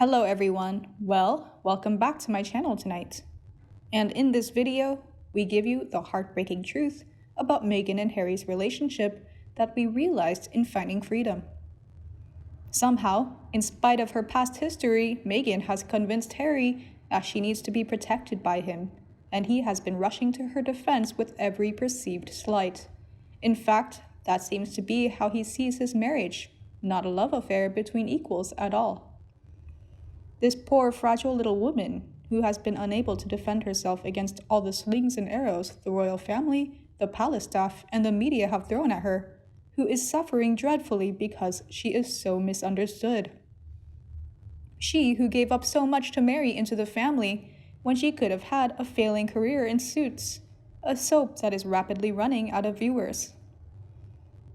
Hello everyone, welcome back to my channel tonight. And in this video, we give you the heartbreaking truth about Meghan and Harry's relationship that we realized in Finding Freedom. Somehow, in spite of her past history, Meghan has convinced Harry that she needs to be protected by him, and he has been rushing to her defense with every perceived slight. In fact, that seems to be how he sees his marriage, not a love affair between equals at all. This poor, fragile little woman, who has been unable to defend herself against all the slings and arrows the royal family, the palace staff, and the media have thrown at her, who is suffering dreadfully because she is so misunderstood. She who gave up so much to marry into the family when she could have had a failing career in Suits, a soap that is rapidly running out of viewers.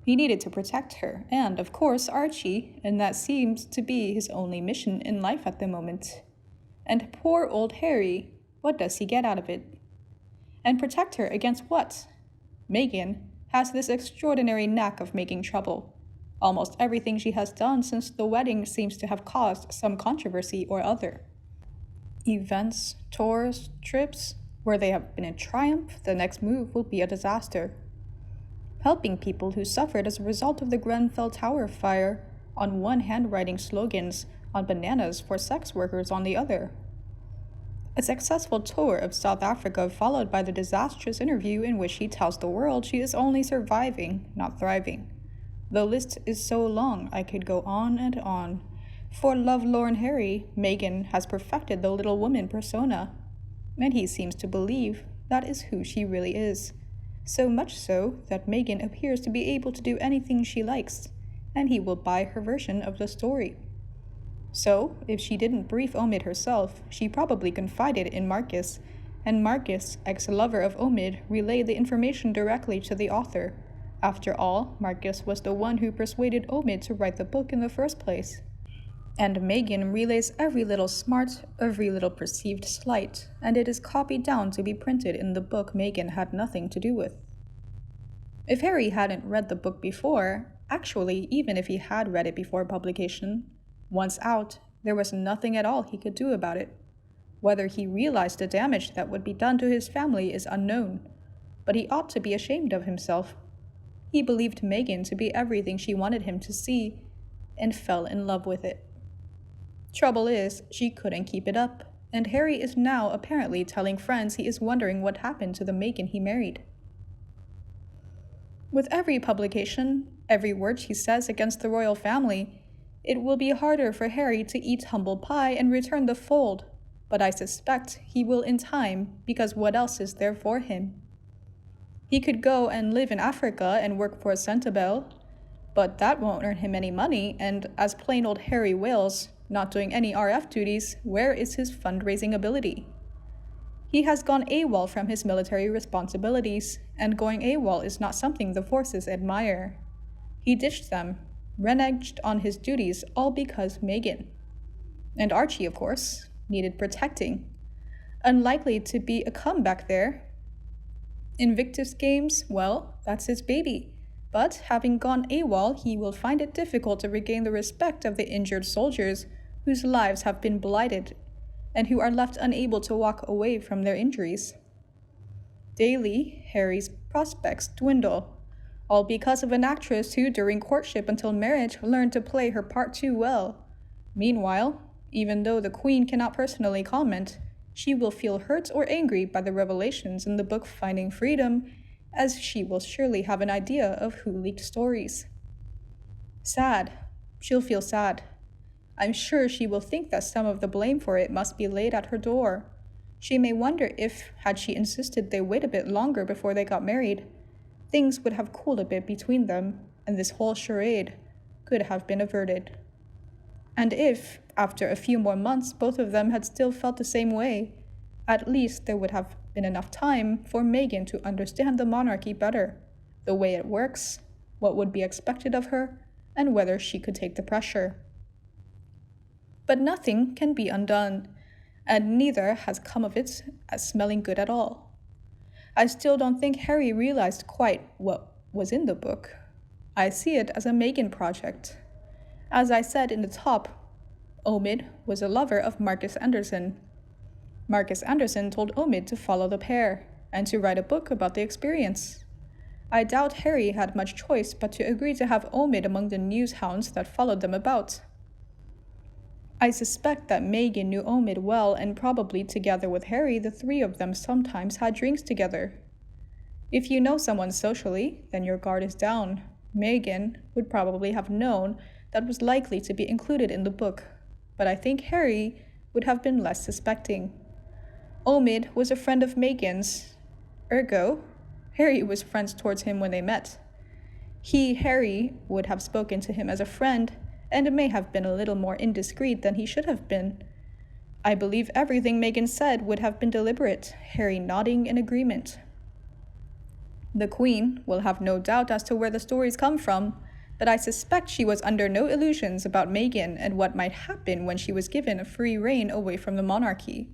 He needed to protect her, and of course Archie, and that seems to be his only mission in life at the moment. And poor old Harry, what does he get out of it? And protect her against what? Meghan has this extraordinary knack of making trouble. Almost everything she has done since the wedding seems to have caused some controversy or other. Events, tours, trips, where they have been in triumph, the next move will be a disaster. Helping people who suffered as a result of the Grenfell Tower fire, on one hand writing slogans on bananas for sex workers on the other. A successful tour of South Africa followed by the disastrous interview in which she tells the world she is only surviving, not thriving. The list is so long I could go on and on. For lovelorn Harry, Meghan has perfected the little woman persona, and he seems to believe that is who she really is. So much so that Meghan appears to be able to do anything she likes, and he will buy her version of the story. So, if she didn't brief Omid herself, she probably confided in Marcus, and Marcus, ex-lover of Omid, relayed the information directly to the author. After all, Marcus was the one who persuaded Omid to write the book in the first place. And Meghan relays every little smart, every little perceived slight, and it is copied down to be printed in the book Meghan had nothing to do with. If Harry hadn't read the book before, actually, even if he had read it before publication, once out, there was nothing at all he could do about it. Whether he realized the damage that would be done to his family is unknown, but he ought to be ashamed of himself. He believed Meghan to be everything she wanted him to see, and fell in love with it. Trouble is, she couldn't keep it up, and Harry is now apparently telling friends he is wondering what happened to the Meghan he married. With every publication, every word she says against the royal family, it will be harder for Harry to eat humble pie and return the fold, but I suspect he will in time, because what else is there for him? He could go and live in Africa and work for a centibel, but that won't earn him any money, and as plain old Harry Wales, not doing any RF duties, where is his fundraising ability? He has gone AWOL from his military responsibilities, and going AWOL is not something the forces admire. He ditched them, reneged on his duties, all because Meghan. And Archie, of course, needed protecting. Unlikely to be a comeback there. Invictus Games, well, that's his baby. But having gone AWOL, he will find it difficult to regain the respect of the injured soldiers whose lives have been blighted and who are left unable to walk away from their injuries. Daily, Harry's prospects dwindle, all because of an actress who, during courtship until marriage, learned to play her part too well. Meanwhile, even though the Queen cannot personally comment, she will feel hurt or angry by the revelations in the book Finding Freedom, as she will surely have an idea of who leaked stories. Sad. She'll feel sad. I'm sure she will think that some of the blame for it must be laid at her door. She may wonder if, had she insisted they wait a bit longer before they got married, things would have cooled a bit between them, and this whole charade could have been averted. And if, after a few more months, both of them had still felt the same way, at least there would have been enough time for Meghan to understand the monarchy better, the way it works, what would be expected of her, and whether she could take the pressure. But nothing can be undone, and neither has come of it as smelling good at all. I still don't think Harry realized quite what was in the book. I see it as a Meghan project. As I said in the top, Omid was a lover of Marcus Anderson. Marcus Anderson told Omid to follow the pair and to write a book about the experience. I doubt Harry had much choice but to agree to have Omid among the news hounds that followed them about. I suspect that Meghan knew Omid well, and probably together with Harry, the three of them sometimes had drinks together. If you know someone socially, then your guard is down. Meghan would probably have known that was likely to be included in the book, but I think Harry would have been less suspecting. Omid was a friend of Meghan's, ergo, Harry was friends towards him when they met. Harry, would have spoken to him as a friend, and may have been a little more indiscreet than he should have been. I believe everything Meghan said would have been deliberate, Harry nodding in agreement. The Queen will have no doubt as to where the stories come from, but I suspect she was under no illusions about Meghan and what might happen when she was given a free rein away from the monarchy.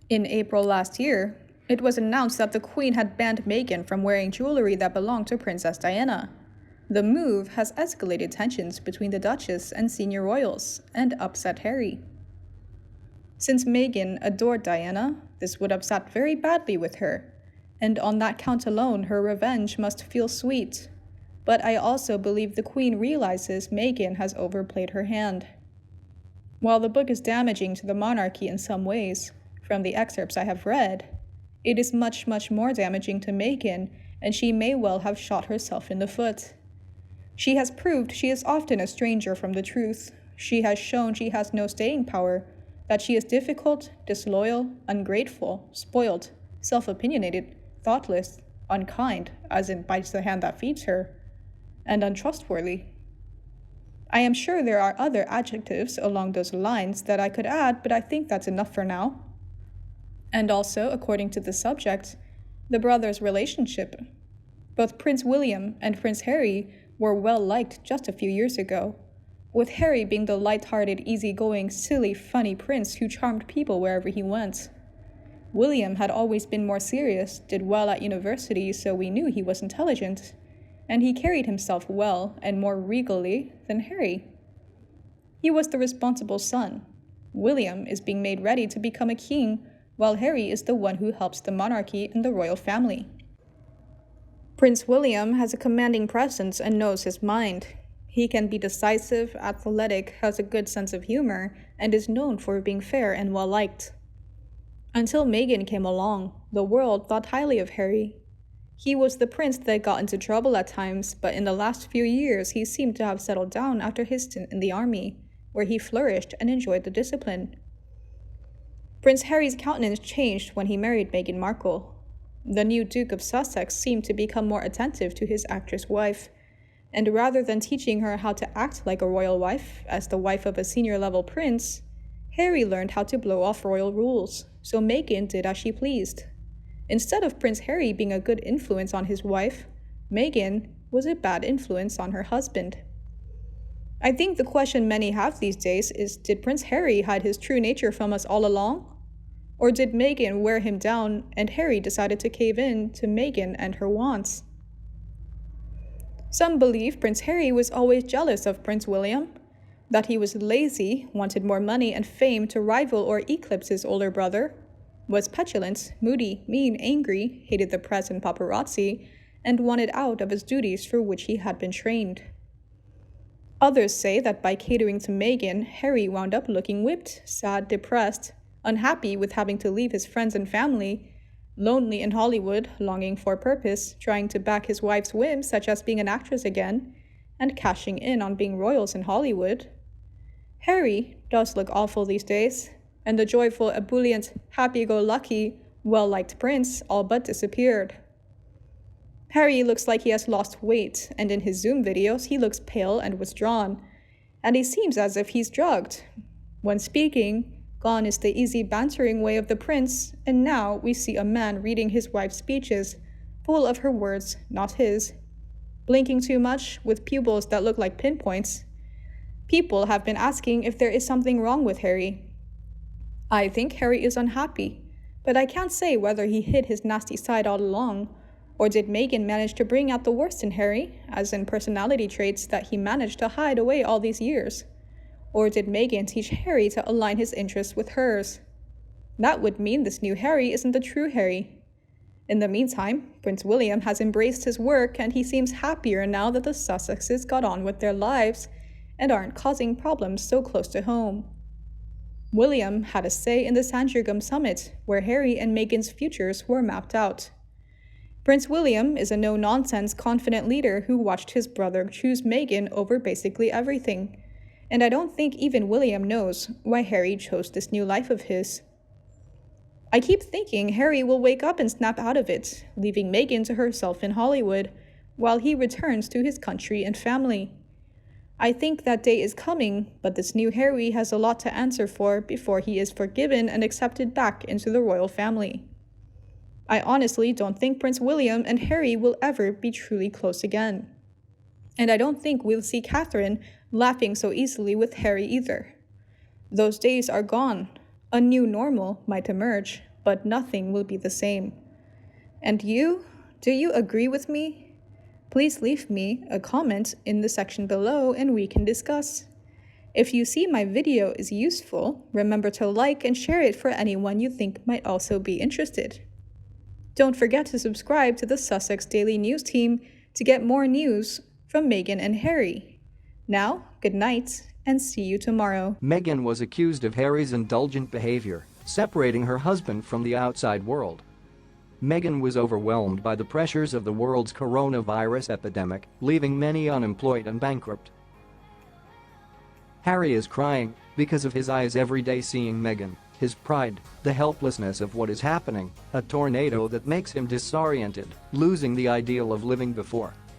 In April last year, it was announced that the Queen had banned Meghan from wearing jewelry that belonged to Princess Diana. The move has escalated tensions between the Duchess and senior royals and upset Harry. Since Meghan adored Diana, this would have sat very badly with her, and on that count alone her revenge must feel sweet. But I also believe the Queen realizes Meghan has overplayed her hand. While the book is damaging to the monarchy in some ways, from the excerpts I have read, it is much more damaging to Meghan, and she may well have shot herself in the foot. She has proved she is often a stranger from the truth. She has shown she has no staying power, that she is difficult, disloyal, ungrateful, spoiled, self-opinionated, thoughtless, unkind, as in bites the hand that feeds her, and untrustworthy. I am sure there are other adjectives along those lines that I could add, but I think that's enough for now. And also, according to the subject, the brothers' relationship. Both Prince William and Prince Harry were well liked just a few years ago, with Harry being the light-hearted, easygoing, silly, funny prince who charmed people wherever he went. William had always been more serious, did well at university, so we knew he was intelligent, and he carried himself well and more regally than Harry. He was the responsible son. William is being made ready to become a king, while Harry is the one who helps the monarchy and the royal family. Prince William has a commanding presence and knows his mind. He can be decisive, athletic, has a good sense of humor, and is known for being fair and well-liked. Until Meghan came along, the world thought highly of Harry. He was the prince that got into trouble at times, but in the last few years he seemed to have settled down after his stint in the army, where he flourished and enjoyed the discipline. Prince Harry's countenance changed when he married Meghan Markle. The new Duke of Sussex seemed to become more attentive to his actress wife, and rather than teaching her how to act like a royal wife, as the wife of a senior-level prince, Harry learned how to blow off royal rules, so Meghan did as she pleased. Instead of Prince Harry being a good influence on his wife, Meghan was a bad influence on her husband. I think the question many have these days is, did Prince Harry hide his true nature from us all along? Or did Meghan wear him down and Harry decided to cave in to Meghan and her wants? Some believe Prince Harry was always jealous of Prince William, that he was lazy, wanted more money and fame to rival or eclipse his older brother, was petulant, moody, mean, angry, hated the press and paparazzi, and wanted out of his duties for which he had been trained. Others say that by catering to Meghan, Harry wound up looking whipped, sad, depressed, unhappy with having to leave his friends and family, lonely in Hollywood, longing for purpose, trying to back his wife's whims such as being an actress again, and cashing in on being royals in Hollywood. Harry does look awful these days, and the joyful, ebullient, happy-go-lucky, well-liked prince all but disappeared. Harry looks like he has lost weight, and in his Zoom videos he looks pale and withdrawn, and he seems as if he's drugged. When speaking, gone is the easy bantering way of the prince, and now we see a man reading his wife's speeches, full of her words, not his. Blinking too much, with pupils that look like pinpoints. People have been asking if there is something wrong with Harry. I think Harry is unhappy, but I can't say whether he hid his nasty side all along, or did Meghan manage to bring out the worst in Harry, as in personality traits that he managed to hide away all these years? Or did Meghan teach Harry to align his interests with hers? That would mean this new Harry isn't the true Harry. In the meantime, Prince William has embraced his work and he seems happier now that the Sussexes got on with their lives and aren't causing problems so close to home. William had a say in the Sandringham Summit, where Harry and Meghan's futures were mapped out. Prince William is a no-nonsense, confident leader who watched his brother choose Meghan over basically everything, and I don't think even William knows why Harry chose this new life of his. I keep thinking Harry will wake up and snap out of it, leaving Meghan to herself in Hollywood, while he returns to his country and family. I think that day is coming, but this new Harry has a lot to answer for before he is forgiven and accepted back into the royal family. I honestly don't think Prince William and Harry will ever be truly close again. And I don't think we'll see Catherine laughing so easily with Harry either. Those days are gone. A new normal might emerge, but nothing will be the same. And you? Do you agree with me? Please leave me a comment in the section below and we can discuss. If you see my video is useful, remember to like and share it for anyone you think might also be interested. Don't forget to subscribe to the Sussex Daily News team to get more news from Meghan and Harry. Now, good night, and see you tomorrow. Meghan was accused of Harry's indulgent behavior, separating her husband from the outside world. Meghan was overwhelmed by the pressures of the world's coronavirus epidemic, leaving many unemployed and bankrupt. Harry is crying because of his eyes every day seeing Meghan, his pride, the helplessness of what is happening, a tornado that makes him disoriented, losing the ideal of living before.